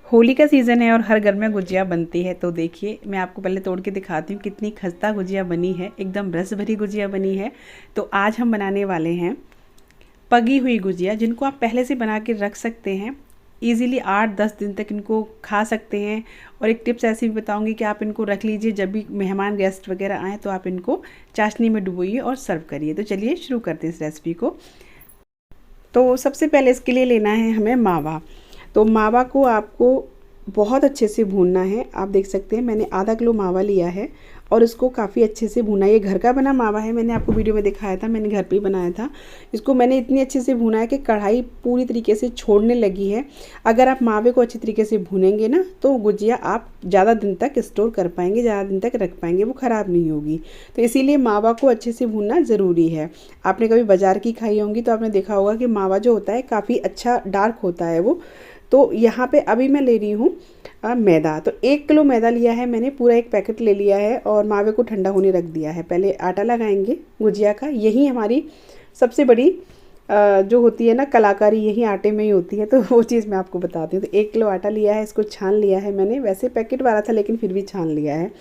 होली का सीज़न है और हर घर में गुजिया बनती है। तो देखिए मैं आपको पहले तोड़ के दिखाती हूँ कितनी खस्ता गुजिया बनी है, एकदम रस भरी गुजिया बनी है। तो आज हम बनाने वाले हैं पकी हुई गुजिया, जिनको आप पहले से बना के रख सकते हैं। ईज़िली 8-10 दिन तक इनको खा सकते हैं। और एक टिप्स ऐसी भी बताऊंगी कि आप इनको रख लीजिए, जब भी मेहमान गेस्ट वगैरह आएँ तो आप इनको चाशनी में डुबोइए और सर्व करिए। तो चलिए शुरू करते हैं इस रेसिपी को। तो सबसे पहले इसके लिए लेना है हमें मावा। तो मावा को आपको बहुत अच्छे से भूनना है। आप देख सकते हैं मैंने आधा किलो मावा लिया है और इसको काफ़ी अच्छे से भूना। ये घर का बना मावा है, मैंने आपको वीडियो में दिखाया था, मैंने घर पे ही बनाया था। इसको मैंने इतनी अच्छे से भूना है कि कढ़ाई पूरी तरीके से छोड़ने लगी है। अगर आप मावे को अच्छी तरीके से भूनेंगे ना तो गुजिया आप ज़्यादा दिन तक स्टोर कर पाएंगे, ज़्यादा दिन तक रख पाएंगे, वो ख़राब नहीं होगी। तो इसीलिए मावा को अच्छे से भूनना ज़रूरी है। आपने कभी बाज़ार की खाई होंगी तो आपने देखा होगा कि मावा जो होता है काफ़ी अच्छा डार्क होता है वो। तो यहाँ पे अभी मैं ले रही हूँ मैदा। तो 1 किलो मैदा लिया है मैंने, पूरा एक पैकेट ले लिया है और मावे को ठंडा होने रख दिया है। पहले आटा लगाएंगे गुजिया का। यही हमारी सबसे बड़ी जो होती है ना कलाकारी, यही आटे में ही होती है। तो वो चीज़ मैं आपको बताती हूँ। तो 1 किलो आटा लिया है, इसको छान लिया है मैंने। वैसे पैकेट वाला था लेकिन फिर भी छान लिया है।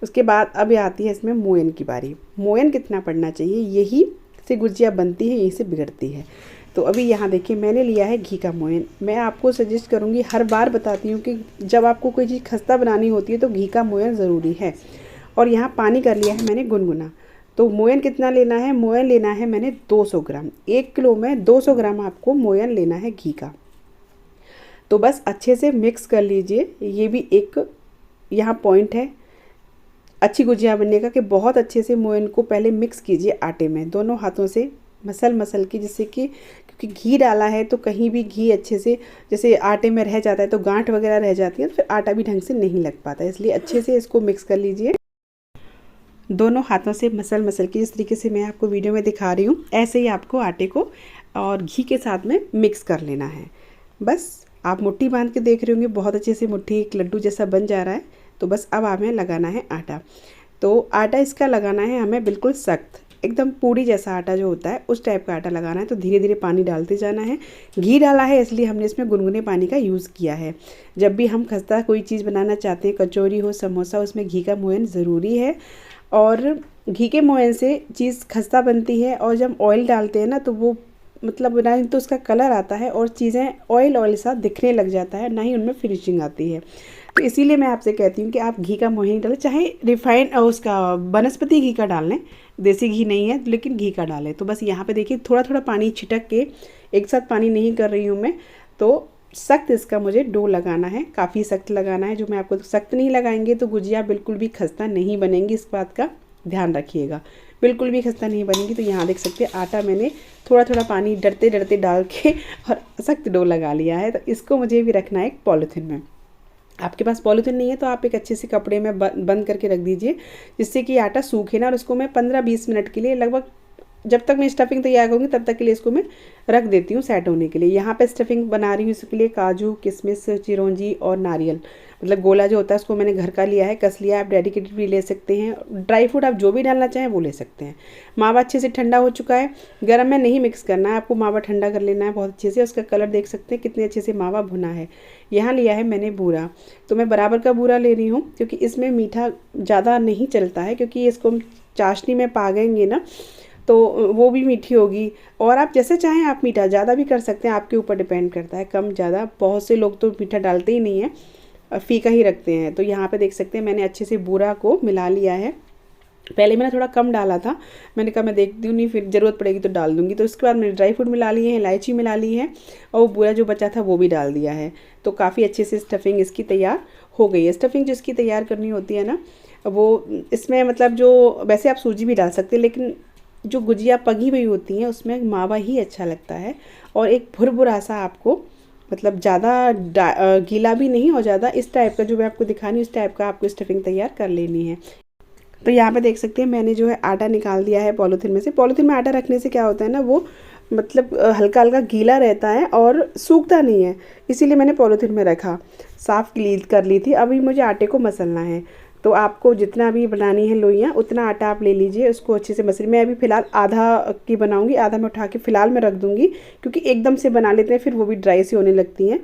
उसके बाद अब आती है इसमें मोयन की बारी। मोयन कितना पड़ना चाहिए, यही से गुजिया बनती है, यही से बिगड़ती है। तो अभी यहाँ देखिए मैंने लिया है घी का मोयन। मैं आपको सजेस्ट करूँगी, हर बार बताती हूँ कि जब आपको कोई चीज़ खस्ता बनानी होती है तो घी का मोयन ज़रूरी है। और यहाँ पानी कर लिया है मैंने गुनगुना। तो मोयन कितना लेना है, मोयन लेना है मैंने 200 ग्राम। 1 किलो में 200 ग्राम आपको मोयन लेना है घी का। तो बस अच्छे से मिक्स कर लीजिए। ये भी एक यहाँ पॉइंट है अच्छी गुजिया बनने का, कि बहुत अच्छे से मोयन को पहले मिक्स कीजिए आटे में, दोनों हाथों से मसल की, जिससे कि क्योंकि घी डाला है तो कहीं भी घी अच्छे से जैसे आटे में रह जाता है तो गांठ वगैरह रह जाती है, तो फिर आटा भी ढंग से नहीं लग पाता। इसलिए अच्छे से इसको मिक्स कर लीजिए दोनों हाथों से मसल की, जिस तरीके से मैं आपको वीडियो में दिखा रही हूँ ऐसे ही आपको आटे को और घी के साथ में मिक्स कर लेना है। बस आप मुट्ठी बांध के देख रहे होंगे, बहुत अच्छे से मुट्ठी एक लड्डू जैसा बन जा रहा है। तो बस अब हमें लगाना है आटा। तो आटा इसका लगाना है हमें बिल्कुल सख्त, एकदम पूड़ी जैसा आटा जो होता है उस टाइप का आटा लगाना है। तो धीरे धीरे पानी डालते जाना है। घी डाला है इसलिए हमने इसमें गुनगुने पानी का यूज़ किया है। जब भी हम खस्ता कोई चीज़ बनाना चाहते हैं, कचौरी हो, समोसा, उसमें घी का मोयन ज़रूरी है। और घी के मोयन से चीज़ खस्ता बनती है। और जब ऑयल डालते हैं ना तो वो मतलब ना तो उसका कलर आता है और चीज़ें ऑयल सा दिखने लग जाता है, ना ही उनमें फिनिशिंग आती है। तो इसीलिए मैं आपसे कहती हूँ कि आप घी का मोयन डालें, चाहे रिफाइंड उसका वनस्पति घी का डाल लें, देसी घी नहीं है लेकिन घी का डालें। तो बस यहाँ पे देखिए थोड़ा थोड़ा पानी छिटक के, एक साथ पानी नहीं कर रही हूँ मैं। तो सख्त इसका मुझे डो लगाना है, काफ़ी सख्त लगाना है। जो मैं आपको सख्त नहीं लगाएंगे तो गुजिया बिल्कुल भी खस्ता नहीं बनेंगी, इस बात का ध्यान रखिएगा। बिल्कुल भी खस्ता नहीं बनेगी। तो यहाँ देख सकते हैं आटा मैंने थोड़ा थोड़ा पानी डरते डरते डाल के और सख्त डो लगा लिया है। तो इसको मुझे भी रखना है एक पॉलीथिन में। आपके पास पॉलीथिन नहीं है तो आप एक अच्छे से कपड़े में बंद करके रख दीजिए, जिससे कि आटा सूखे ना। और उसको मैं 15-20 मिनट के लिए, लगभग जब तक मैं स्टफिंग तैयार करूँगी तब तक के लिए इसको मैं रख देती हूँ सेट होने के लिए। यहाँ पे स्टफिंग बना रही हूँ इसके लिए काजू, किशमिश, चिरौंजी और नारियल, मतलब गोला जो होता है उसको मैंने घर का लिया है, कस लिया है। आप डेडिकेटेड भी ले सकते हैं, ड्राई फ्रूट आप जो भी डालना चाहें वो ले सकते हैं। मावा अच्छे से ठंडा हो चुका है, गर्म में नहीं मिक्स करना है आपको, मावा ठंडा कर लेना है बहुत अच्छे से। उसका कलर देख सकते हैं कितने अच्छे से मावा भुना है। यहाँ लिया है मैंने बूरा। तो मैं बराबर का बूरा ले रही हूँ क्योंकि इसमें मीठा ज़्यादा नहीं चलता है, क्योंकि इसको हम चाशनी में पागेंगे ना तो वो भी मीठी होगी। और आप जैसे चाहें आप मीठा ज़्यादा भी कर सकते हैं, आपके ऊपर डिपेंड करता है, कम ज़्यादा। बहुत से लोग तो मीठा डालते ही नहीं है, फीका ही रखते हैं। तो यहाँ पे देख सकते हैं मैंने अच्छे से बूरा को मिला लिया है। पहले मैंने थोड़ा कम डाला था, मैंने कहा मैं देखती हूँ नहीं फिर ज़रूरत पड़ेगी तो डाल दूँगी। तो उसके बाद मैंने ड्राई फ्रूट मिला लिए हैं, इलायची मिला ली है और वो बूरा जो बचा था वो भी डाल दिया है। तो काफ़ी अच्छे से स्टफिंग इसकी तैयार हो गई है। स्टफिंग जिसकी तैयार करनी होती है ना वो इसमें मतलब जो, वैसे आप सूजी भी डाल सकते हैं लेकिन जो गुजिया पकी हुई होती हैं उसमें मावा ही अच्छा लगता है। और एक भुरभुरा सा आपको, मतलब ज़्यादा गीला भी नहीं और ज़्यादा, इस टाइप का जो मैं आपको दिखा रही हूँ इस टाइप का आपको स्टफिंग तैयार कर लेनी है। तो यहाँ पे देख सकते हैं मैंने जो है आटा निकाल दिया है पॉलीथिन में से। पॉलीथिन में आटा रखने से क्या होता है ना, वो मतलब हल्का हल्का गीला रहता है और सूखता नहीं है, इसीलिए मैंने पॉलीथिन में रखा। साफ़ क्लीन कर ली थी। अभी मुझे आटे को मसलना है। तो आपको जितना भी बनानी है लोइयाँ उतना आटा आप ले लीजिए, उसको अच्छे से मसल। मैं अभी फ़िलहाल आधा की बनाऊंगी, आधा मैं उठा के फ़िलहाल मैं रख दूंगी, क्योंकि एकदम से बना लेते हैं फिर वो भी ड्राई सी होने लगती हैं।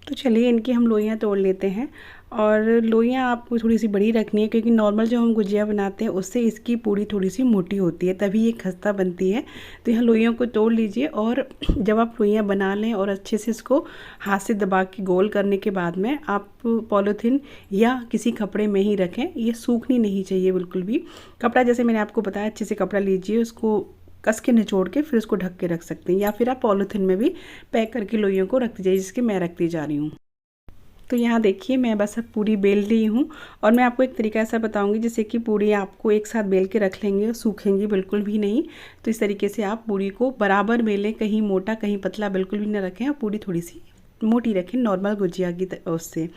तो चलिए इनकी हम लोइयाँ तोड़ लेते हैं। और लोइयाँ आपको थोड़ी सी बड़ी रखनी है, क्योंकि नॉर्मल जो हम गुजिया बनाते हैं उससे इसकी पूड़ी थोड़ी सी मोटी होती है, तभी ये खस्ता बनती है। तो यहाँ लोइयों को तोड़ लीजिए, और जब आप लोइयाँ बना लें और अच्छे से इसको हाथ से दबा के गोल करने के बाद में आप पॉलीथीन या किसी कपड़े में ही रखें। ये सूखनी नहीं चाहिए बिल्कुल भी। कपड़ा जैसे मैंने आपको बताया, अच्छे से कपड़ा लीजिए, उसको कस के निचोड़ के फिर उसको ढक के रख सकते हैं, या फिर आप पॉलीथीन में भी पैक करके लोइयों को रख दीजिए, जिसके मैं रखती जा रही हूँ। तो यहाँ देखिए मैं बस अब पूरी बेल ली हूँ, और मैं आपको एक तरीका ऐसा बताऊँगी जिससे कि पूरी आपको एक साथ बेल के रख लेंगे और सूखेंगी बिल्कुल भी नहीं। तो इस तरीके से आप पूरी को बराबर बेलें, कहीं मोटा कहीं पतला बिल्कुल भी ना रखें, और पूरी थोड़ी सी मोटी रखें नॉर्मल गुजिया की उससे।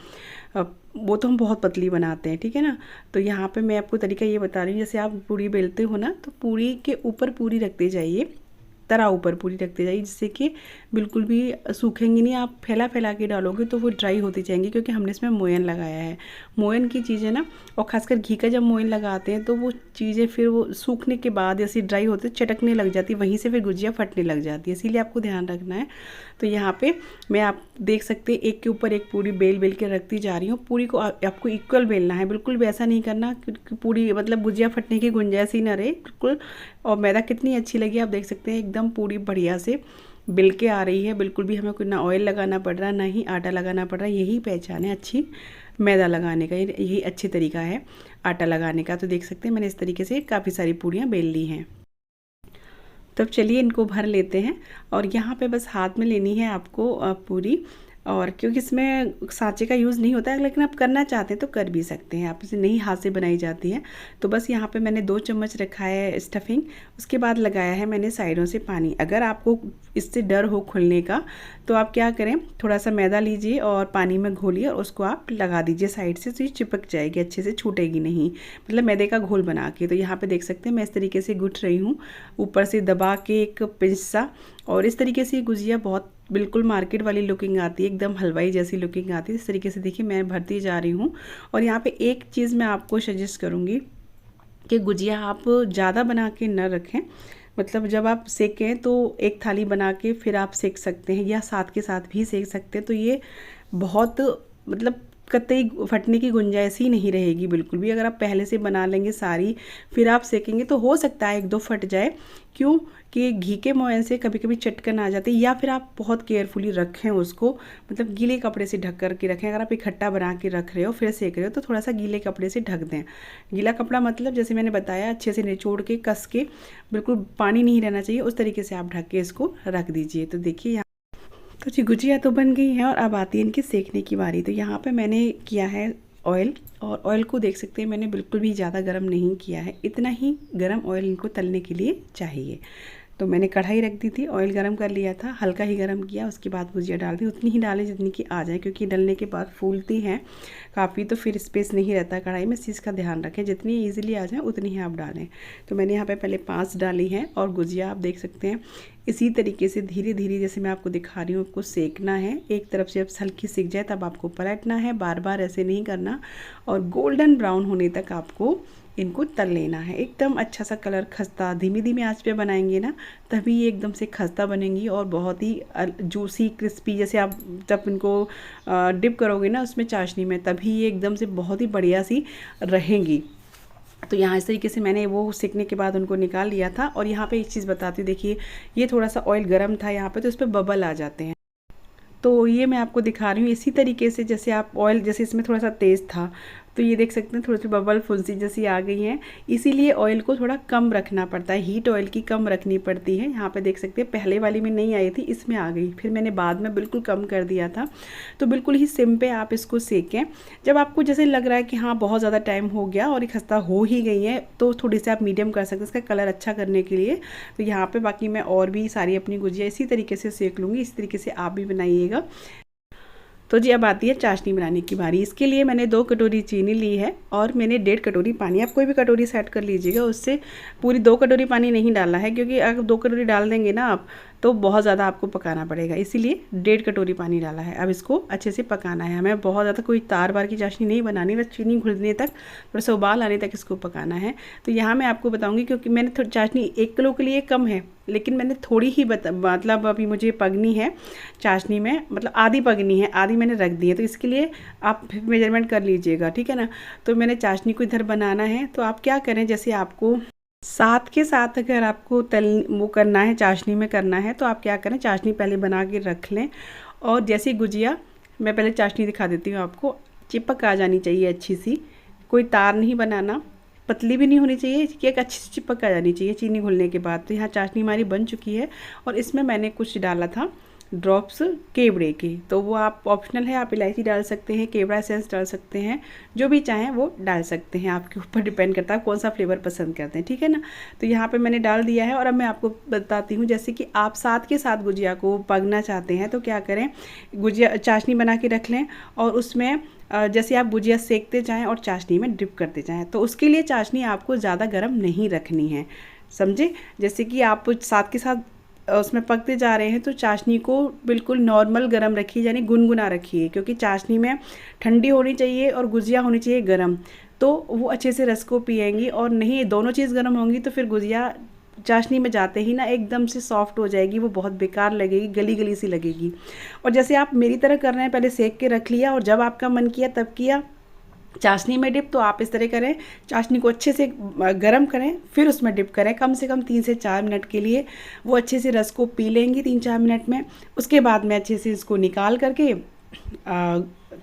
वो तो हम बहुत पतली बनाते हैं, ठीक है ना। तो यहाँ पे मैं आपको तरीका ये बता रही हूँ, जैसे आप पूरी बेलते हो ना, तो पूरी के ऊपर पूरी रखते जाइए, तरह ऊपर पूरी रखते जाइए, जिससे कि बिल्कुल भी सूखेंगी नहीं। आप फैला फैला के डालोगे तो वो ड्राई होती जाएंगी, क्योंकि हमने इसमें मोयन लगाया है। मोयन की चीज़ें ना, और ख़ासकर घी का जब मोयन लगाते हैं तो वो चीज़ें फिर वो सूखने के बाद ऐसी ड्राई होती चटकने लग जाती है, वहीं से फिर गुजिया फटने लग जाती है, इसीलिए आपको ध्यान रखना है। तो यहाँ पे मैं आप देख सकते हैं एक के ऊपर एक पूरी बेल बेल के रखती जा रही हूँ। पूरी को आपको इक्वल बेलना है, बिल्कुल भी ऐसा नहीं करना कि पूरी मतलब गुजिया फटने की गुंजाइश ही ना रहे बिल्कुल। और मैदा कितनी अच्छी लगी आप देख सकते हैं, एकदम पूरी बढ़िया से बिल के आ रही है, बिल्कुल भी हमें कोई ना ऑयल लगाना पड़ रहा, ना ही आटा लगाना पड़ रहा। यही पहचान है अच्छी मैदा लगाने का, यही अच्छी तरीका है आटा लगाने का। तो देख सकते हैं मैंने इस तरीके से काफ़ी सारी पूरियाँ बेल ली हैं। तो अब चलिए इनको भर लेते हैं, और यहाँ पे बस हाथ में लेनी है आपको पूरी। और क्योंकि इसमें सांचे का यूज़ नहीं होता है, लेकिन आप करना चाहते हैं तो कर भी सकते हैं, आप इसे नहीं हाथ से बनाई जाती है। तो बस यहाँ पे मैंने 2 चम्मच रखा है स्टफिंग, उसके बाद लगाया है मैंने साइडों से पानी। अगर आपको इससे डर हो खुलने का तो आप क्या करें, थोड़ा सा मैदा लीजिए और पानी में घोलिए और उसको आप लगा दीजिए साइड से, तो ये चिपक जाएगी, अच्छे से छूटेगी नहीं, मतलब मैदे का घोल बना के। तो यहाँ पे देख सकते हैं मैं इस तरीके से गुथ रही हूँ, ऊपर से दबा के एक पिंच सा। और इस तरीके से गुजिया बहुत बिल्कुल मार्केट वाली लुकिंग आती है, एकदम हलवाई जैसी लुकिंग आती है। इस तरीके से देखिए मैं भरती जा रही हूँ। और यहाँ पे एक चीज़ मैं आपको सजेस्ट करूँगी कि गुजिया आप ज़्यादा बना के न रखें, मतलब जब आप सेकें तो एक थाली बना के फिर आप सेक सकते हैं, या साथ के साथ भी सेक सकते हैं। तो ये बहुत मतलब कतई फटने की गुंजाइश ही नहीं रहेगी बिल्कुल भी। अगर आप पहले से बना लेंगे सारी फिर आप सेकेंगे तो हो सकता है 1-2 फट जाए, क्यों कि घी के मोयन से कभी कभी चटकन आ जाती है। या फिर आप बहुत केयरफुली रखें उसको, मतलब गीले कपड़े से ढक कर के रखें। अगर आप इकट्ठा बना के रख रहे हो फिर सेक रहे हो तो थोड़ा सा गीले कपड़े से ढक दें। गीला कपड़ा मतलब जैसे मैंने बताया, अच्छे से निचोड़ के कस के, बिल्कुल पानी नहीं रहना चाहिए, उस तरीके से आप ढक के इसको रख दीजिए। तो देखिए तो जी गुजिया तो बन गई है, और अब आती है इनकी सेकने की बारी। तो यहाँ पे मैंने किया है ऑयल, और ऑयल को देख सकते हैं मैंने बिल्कुल भी ज़्यादा गर्म नहीं किया है, इतना ही गर्म ऑयल इनको तलने के लिए चाहिए। तो मैंने कढ़ाई रख दी थी, ऑयल गरम कर लिया था, हल्का ही गरम किया, उसके बाद गुजिया डाल दी। उतनी ही डालें जितनी की आ जाए, क्योंकि डलने के बाद फूलती हैं काफ़ी, तो फिर स्पेस नहीं रहता कढ़ाई में। इस चीज़ का ध्यान रखें, जितनी ईजिली आ जाए उतनी ही आप डालें। तो मैंने यहाँ पे पहले 5 डाली हैं, और गुजिया आप देख सकते हैं इसी तरीके से धीरे धीरे जैसे मैं आपको दिखा रही हूँ आपको सेकना है। एक तरफ से अब हल्की सिक जाए तब आपको पलटना है, बार बार ऐसे नहीं करना, और गोल्डन ब्राउन होने तक आपको इनको तल लेना है। एकदम अच्छा सा कलर खस्ता, धीमी धीमी आंच पे बनाएंगे ना तभी ये एकदम से खस्ता बनेंगी, और बहुत ही जूसी क्रिस्पी। जैसे आप जब इनको डिप करोगे ना उसमें चाशनी में, तभी ये एकदम से बहुत ही बढ़िया सी रहेंगी। तो यहाँ इस तरीके से मैंने वो सेकने के बाद उनको निकाल लिया था। और यहाँ पे एक चीज़ बताती हूँ, देखिए ये थोड़ा सा ऑयल गर्म था यहाँ पे, तो इस पर बबल आ जाते हैं। तो ये मैं आपको दिखा रही हूँ इसी तरीके से, जैसे आप ऑयल जैसे इसमें थोड़ा सा तेज़ था तो ये देख सकते हैं थोड़ी सी बबल फुंसी जैसी आ गई हैं। इसीलिए ऑयल को थोड़ा कम रखना पड़ता है, हीट ऑयल की कम रखनी पड़ती है। यहाँ पे देख सकते हैं पहले वाली में नहीं आई थी, इसमें आ गई, फिर मैंने बाद में बिल्कुल कम कर दिया था। तो बिल्कुल ही सिम पे आप इसको सेकें। जब आपको जैसे लग रहा है कि हाँ बहुत ज़्यादा टाइम हो गया और ये खस्ता हो ही गई है, तो थोड़ी सी आप मीडियम कर सकते हैं इसका कलर अच्छा करने के लिए। तो यहाँ पर बाकी मैं और भी सारी अपनी गुजिया इसी तरीके से सेक लूँगी, इस तरीके से आप भी बनाइएगा। तो जी अब आती है चाशनी बनाने की बारी। इसके लिए मैंने 2 कटोरी चीनी ली है, और मैंने 1.5 कटोरी पानी, आप कोई भी कटोरी सेट कर लीजिएगा, उससे पूरी 2 कटोरी पानी नहीं डालना है, क्योंकि अगर 2 कटोरी डाल देंगे ना आप तो बहुत ज़्यादा आपको पकाना पड़ेगा, इसीलिए 1.5 कटोरी पानी डाला है। अब इसको अच्छे से पकाना है, हमें बहुत ज़्यादा कोई तार बार की चाशनी नहीं बनानी, बस चीनी घुलने तक, थोड़ा सा उबाल आने तक इसको पकाना है। तो यहाँ मैं आपको बताऊँगी, क्योंकि मैंने चाशनी 1 किलो के लिए कम है, लेकिन मैंने थोड़ी ही मतलब अभी मुझे पगनी है चाशनी में, मतलब आधी पगनी है, आधी मैंने रख दी है, तो इसके लिए आप मेजरमेंट कर लीजिएगा, ठीक है ना। तो मैंने चाशनी को इधर बनाना है, तो आप क्या करें, जैसे आपको साथ के साथ अगर आपको वो करना है, चाशनी में करना है, तो आप क्या करें, चाशनी पहले बना के रख लें। और जैसी गुजिया, मैं पहले चाशनी दिखा देती हूँ आपको, चिपक आ जानी चाहिए अच्छी सी, कोई तार नहीं बनाना, पतली भी नहीं होनी चाहिए, केक अच्छी सी चिपक आ जानी चाहिए चीनी घुलने के बाद। तो यहाँ चाशनी हमारी बन चुकी है, और इसमें मैंने कुछ डाला था ड्रॉप्स केवड़े के, तो वो आप ऑप्शनल है, आप इलायची डाल सकते हैं, केवड़ा एसेंस डाल सकते हैं, जो भी चाहें वो डाल सकते हैं, आपके ऊपर डिपेंड करता है कौन सा फ्लेवर पसंद करते हैं, ठीक है ना। तो यहाँ पे मैंने डाल दिया है, और अब मैं आपको बताती हूँ, जैसे कि आप साथ के साथ गुजिया को पकना चाहते हैं तो क्या करें, गुजिया चाशनी बना के रख लें, और उसमें जैसे आप गुजिया सेकते जाएँ और चाशनी में डिप करते जाएँ, तो उसके लिए चाशनी आपको ज़्यादा गर्म नहीं रखनी है, समझे। जैसे कि आप साथ के साथ उसमें पकते जा रहे हैं, तो चाशनी को बिल्कुल नॉर्मल गरम रखिए, यानी गुनगुना रखिए, क्योंकि चाशनी में ठंडी होनी चाहिए और गुजिया होनी चाहिए गरम, तो वो अच्छे से रस को पिएंगी। और नहीं, दोनों चीज़ गरम होंगी तो फिर गुजिया चाशनी में जाते ही ना एकदम से सॉफ्ट हो जाएगी, वो बहुत बेकार लगेगी, गली गली सी लगेगी। और जैसे आप मेरी तरह कर रहे हैं, पहले सेक के रख लिया, और जब आपका मन किया तब किया चाशनी में डिप, तो आप इस तरह करें, चाशनी को अच्छे से गरम करें, फिर उसमें डिप करें, कम से कम 3 से 4 मिनट के लिए, वो अच्छे से रस को पी लेंगी 3-4 मिनट में। उसके बाद में अच्छे से इसको निकाल करके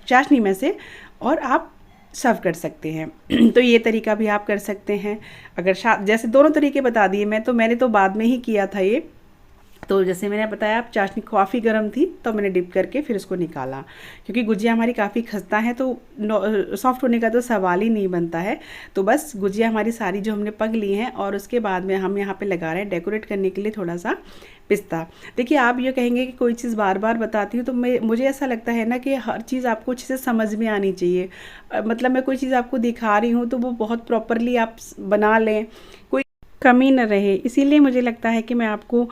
चाशनी में से, और आप सर्व कर सकते हैं। तो ये तरीका भी आप कर सकते हैं। अगर जैसे दोनों तरीके बता दिए मैंने तो बाद में ही किया था ये। तो जैसे मैंने बताया, आप चाशनी काफ़ी गर्म थी तो मैंने डिप करके फिर उसको निकाला, क्योंकि गुजिया हमारी काफ़ी खस्ता है, तो सॉफ्ट होने का तो सवाल ही नहीं बनता है। तो बस गुजिया हमारी सारी जो हमने पक ली हैं, और उसके बाद में हम यहाँ पे लगा रहे हैं डेकोरेट करने के लिए थोड़ा सा पिस्ता। देखिए, आप ये कहेंगे कि कोई चीज़ बार बार बताती हूँ, तो मुझे ऐसा लगता है ना कि हर चीज़ आपको अच्छे से समझ में आनी चाहिए। मतलब मैं कोई चीज़ आपको दिखा रही हूँ तो वो बहुत प्रॉपरली आप बना लें, कोई कमी न रहे, इसीलिए मुझे लगता है कि मैं आपको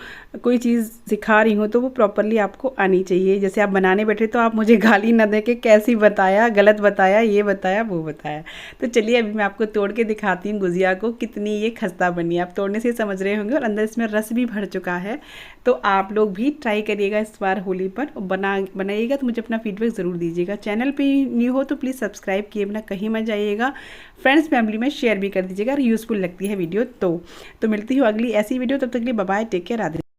कोई चीज़ सिखा रही हूँ तो वो प्रॉपरली आपको आनी चाहिए। जैसे आप बनाने बैठे तो आप मुझे गाली ना दे के कैसी बताया, गलत बताया, ये बताया, वो बताया। तो चलिए अभी मैं आपको तोड़ के दिखाती हूँ गुजिया को, कितनी ये खस्ता बनी है। आप तोड़ने से समझ रहे होंगे, और अंदर इसमें रस भी भर चुका है। तो आप लोग भी ट्राई करिएगा इस बार होली पर, बनाइएगा तो मुझे अपना फीडबैक ज़रूर दीजिएगा। चैनल पे न्यू हो तो प्लीज़ सब्सक्राइब किए बिना कहीं मत जाइएगा, फ्रेंड्स फैमिली में शेयर भी कर दीजिएगा, अगर यूज़फुल लगती है वीडियो तो मिलती हूँ अगली ऐसी वीडियो, तब तक के लिए bye bye, take care, Radhe.